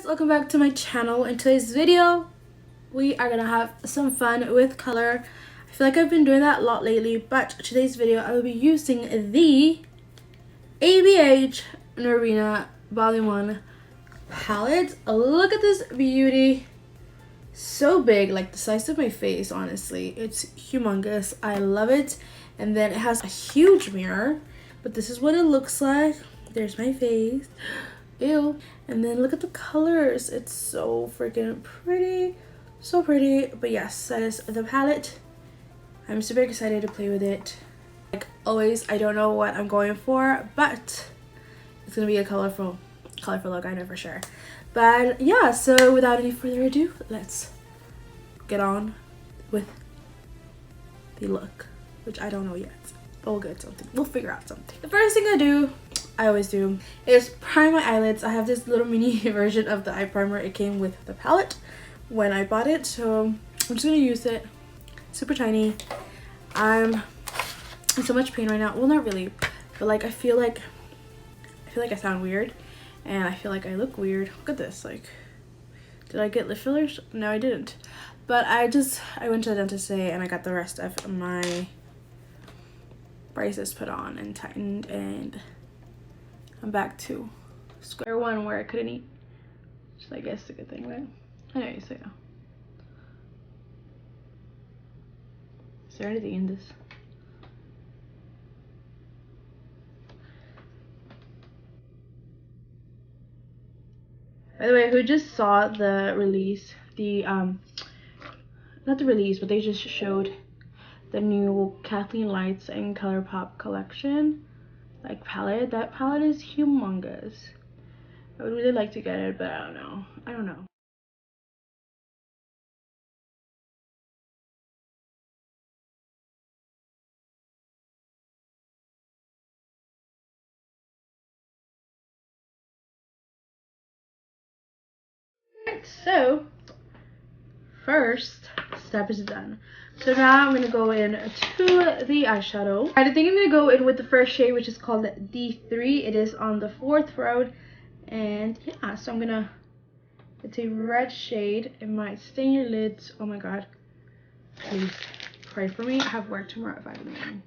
welcome back to my channel. In today's video we are gonna have some fun with color. I feel like I've been doing that a lot lately, but today's video I will be using the ABH Norvina Volume 1 palette. Look at this beauty, so big, like the size of my face. Honestly, it's humongous. I love it. And then it has a huge mirror, but this is what it looks like. There's my face. Ew. And then look at the colors. It's so freaking pretty, so pretty. But yes, that is the palette. I'm super excited to play with it. Like always, I don't know what I'm going for, but it's gonna be a colorful look, I know for sure. But yeah, so without any further ado, let's get on with the look, which I don't know yet, but we'll get something. We'll figure out something. The first thing I always do is prime my eyelids. I have this little mini version of the eye primer. It came with the palette when I bought it, so I'm just gonna use it. Super tiny. I'm in so much pain right now. Well, not really, but like I feel like I sound weird, and I feel like I look weird. Look at this. Like, did I get lip fillers? No, I didn't. But I went to the dentist today and I got the rest of my braces put on and tightened, and I'm back to square one where I couldn't eat. Which I guess is a good thing, right? Anyway, so yeah. Is there anything in this? By the way, who just saw the release, not the release, but they just showed the new Kathleen Lights and ColourPop collection, like palette. That palette is humongous. I would really like to get it, but I don't know. Alright, so first step is done. So now I'm gonna go in to the eyeshadow. I think I'm gonna go in with the first shade, which is called D3. It is on the 4th row, and yeah, so it's a red shade. It might stain your lids. Oh my god, please pray for me. I have work tomorrow at 5 in the morning.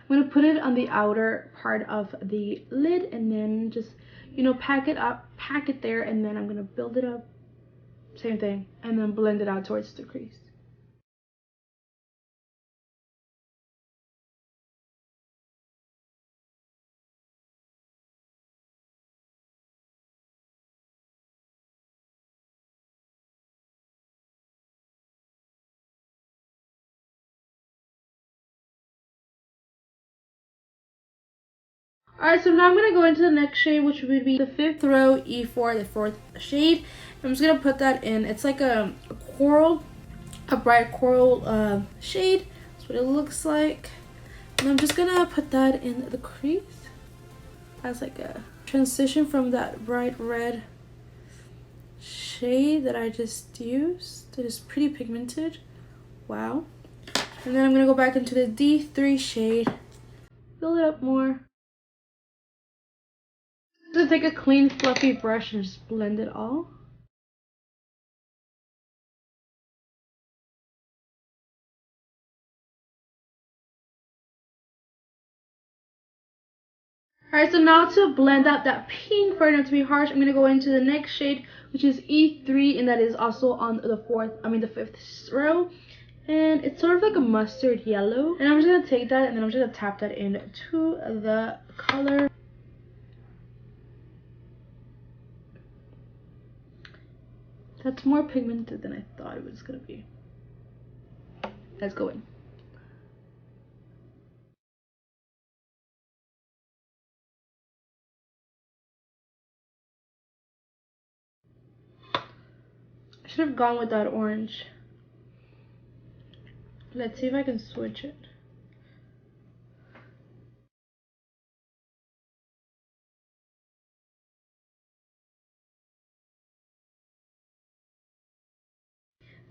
I'm gonna put it on the outer part of the lid, and then just, you know, pack it there, and then I'm gonna build it up. Same thing, and then blend it out towards the crease. Alright, so now I'm going to go into the next shade, which would be the 5th row E4, the 4th shade. I'm just going to put that in. It's like a bright coral shade. That's what it looks like. And I'm just going to put that in the crease as like a transition from that bright red shade that I just used. It is pretty pigmented. Wow. And then I'm going to go back into the D3 shade. Build it up more. Just take a clean fluffy brush and just blend it all. Alright, so now to blend out that pink for it not to be harsh, I'm going to go into the next shade, which is E3, and that is also on the 5th row. And it's sort of like a mustard yellow. And I'm just going to take that and then I'm just going to tap that into the color. That's more pigmented than I thought it was going to be. Let's go in. I should have gone with that orange. Let's see if I can switch it.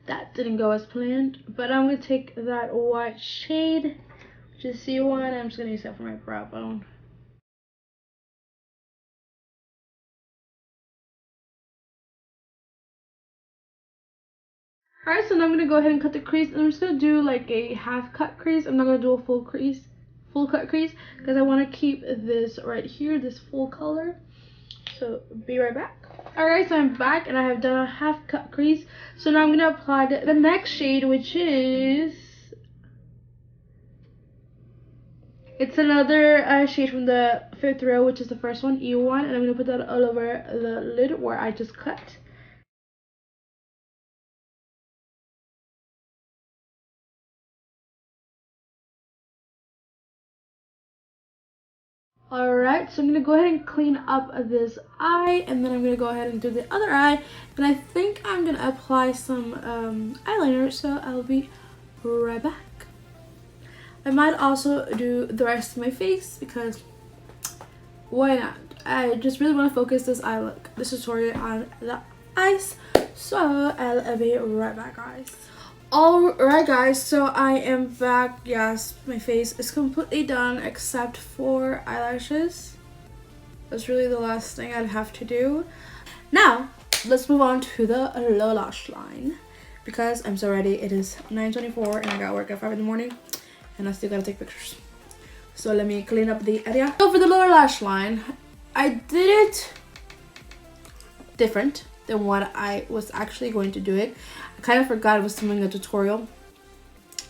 That didn't go as planned, but I'm going to take that white shade, which is C1, and I'm just going to use that for my brow bone. Alright, so now I'm gonna go ahead and cut the crease, and I'm just gonna do like a half cut crease. I'm not gonna do a full cut crease, because I want to keep this right here, this full color. So be right back. Alright, so I'm back and I have done a half cut crease. So now I'm gonna apply the next shade, which is, it's another shade from the 5th row, which is the first one, E1, and I'm gonna put that all over the lid where I just cut. Alright, so I'm going to go ahead and clean up this eye, and then I'm going to go ahead and do the other eye, and I think I'm going to apply some eyeliner, so I'll be right back. I might also do the rest of my face, because why not? I just really want to focus this tutorial on the eyes, so I'll be right back, guys. Alright guys, so I am back. Yes, my face is completely done except for eyelashes. That's really the last thing I'd have to do. Now, let's move on to the lower lash line, because I'm so ready. It is 9:24 and I got work at 5 in the morning and I still gotta take pictures. So let me clean up the area. So for the lower lash line, I did it different than what I was actually going to do it. I kind of forgot I was filming a tutorial,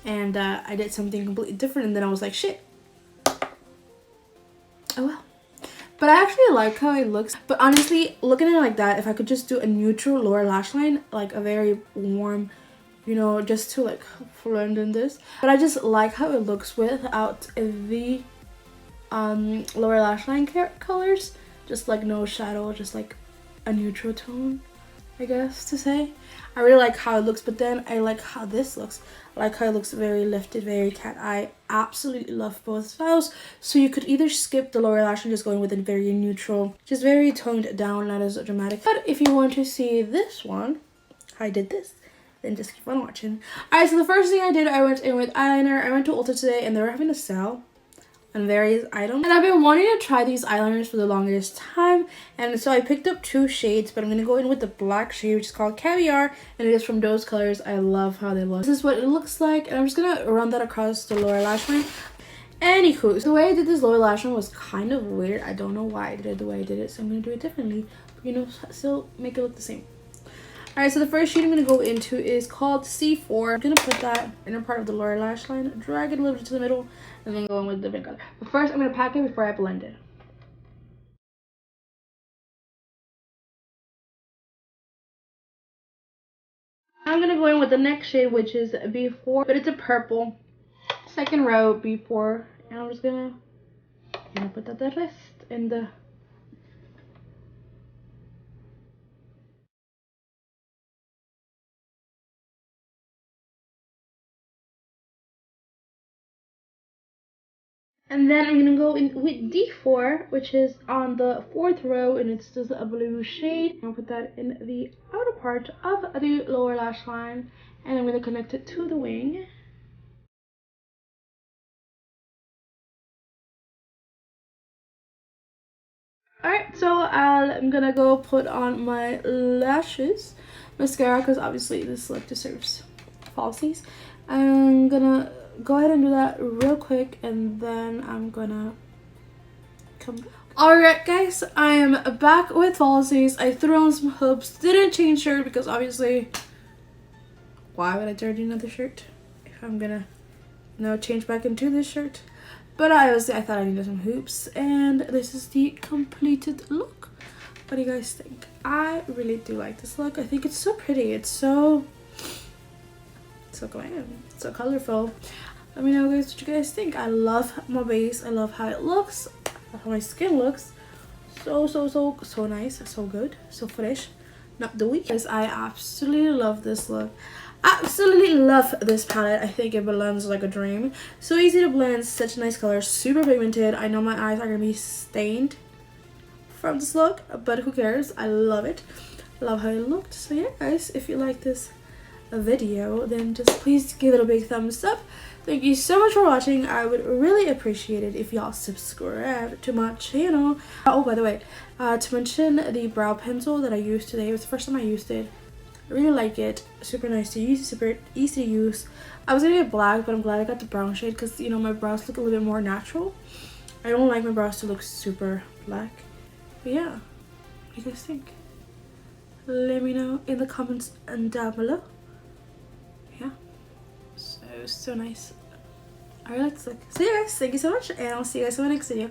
and I did something completely different, and then I was like, shit. Oh well. But I actually like how it looks. But honestly, looking at it like that, if I could just do a neutral lower lash line, like a very warm, you know, just to like blend in this. But I just like how it looks without the lower lash line colors. Just like no shadow, just like a neutral tone, I guess to say. I really like how it looks, but then I like how this looks. I like how it looks very lifted, very cat eye. Absolutely love both styles. So you could either skip the lower lash and just go in with a very neutral, just very toned down, not as dramatic. But if you want to see this one, how I did this, then just keep on watching. Alright, so the first thing I did, I went in with eyeliner. I went to Ulta today and they were having a sale on various items, and I've been wanting to try these eyeliners for the longest time, and so I picked up 2 shades, but I'm going to go in with the black shade, which is called Caviar, and it is from those colors. I love how they look. This is what it looks like, and I'm just going to run that across the lower lash line. Anywho, so the way I did this lower lash line was kind of weird. I don't know why I did it the way I did it, so I'm going to do it differently, but you know, still make it look the same. Alright, so the first shade I'm going to go into is called C4. I'm going to put that inner part of the lower lash line, drag it a little bit to the middle, and then go in with a different color. But first, I'm going to pack it before I blend it. I'm going to go in with the next shade, which is B4, but it's a purple. 2nd row, B4. And I'm just going to put that the rest in the... And then I'm going to go in with D4, which is on the 4th row, and it's just a blue shade. I'll put that in the outer part of the lower lash line, and I'm going to connect it to the wing. Alright, so I'm going to go put on my lashes, mascara, because obviously this look deserves falsies. I'm going to go ahead and do that real quick, and then I'm gonna come back. Alright guys, I am back with falsies. I threw on some hoops, didn't change shirt because obviously why would I dirty another shirt if I'm gonna change back into this shirt. But I thought I needed some hoops, and this is the completed look. What do you guys think? I really do like this look. I think it's so pretty. It's so glam, so colorful. Let me know guys what you guys think. I love my base. I love how it looks. I love how my skin looks. So nice, so good, so fresh, not dewy. Guys, I absolutely love this look. Absolutely love this palette. I think it blends like a dream. So easy to blend, such nice colors, super pigmented. I know my eyes are gonna be stained from this look, but who cares? I love it. Love how it looked. So yeah guys, if you like this video, then just please give it a big thumbs up. Thank you so much for watching. I would really appreciate it if y'all subscribe to my channel. Oh, by the way, to mention the brow pencil that I used today, it was the first time I used it. I really like it. Super nice to use, super easy to use. I was gonna get black, but I'm glad I got the brown shade because, you know, my brows look a little bit more natural. I don't like my brows to look super black. But yeah, what do you guys think? Let me know in the comments and down below. Yeah, so nice. I really like this look. So yeah guys, thank you so much, and I'll see you guys in my next video.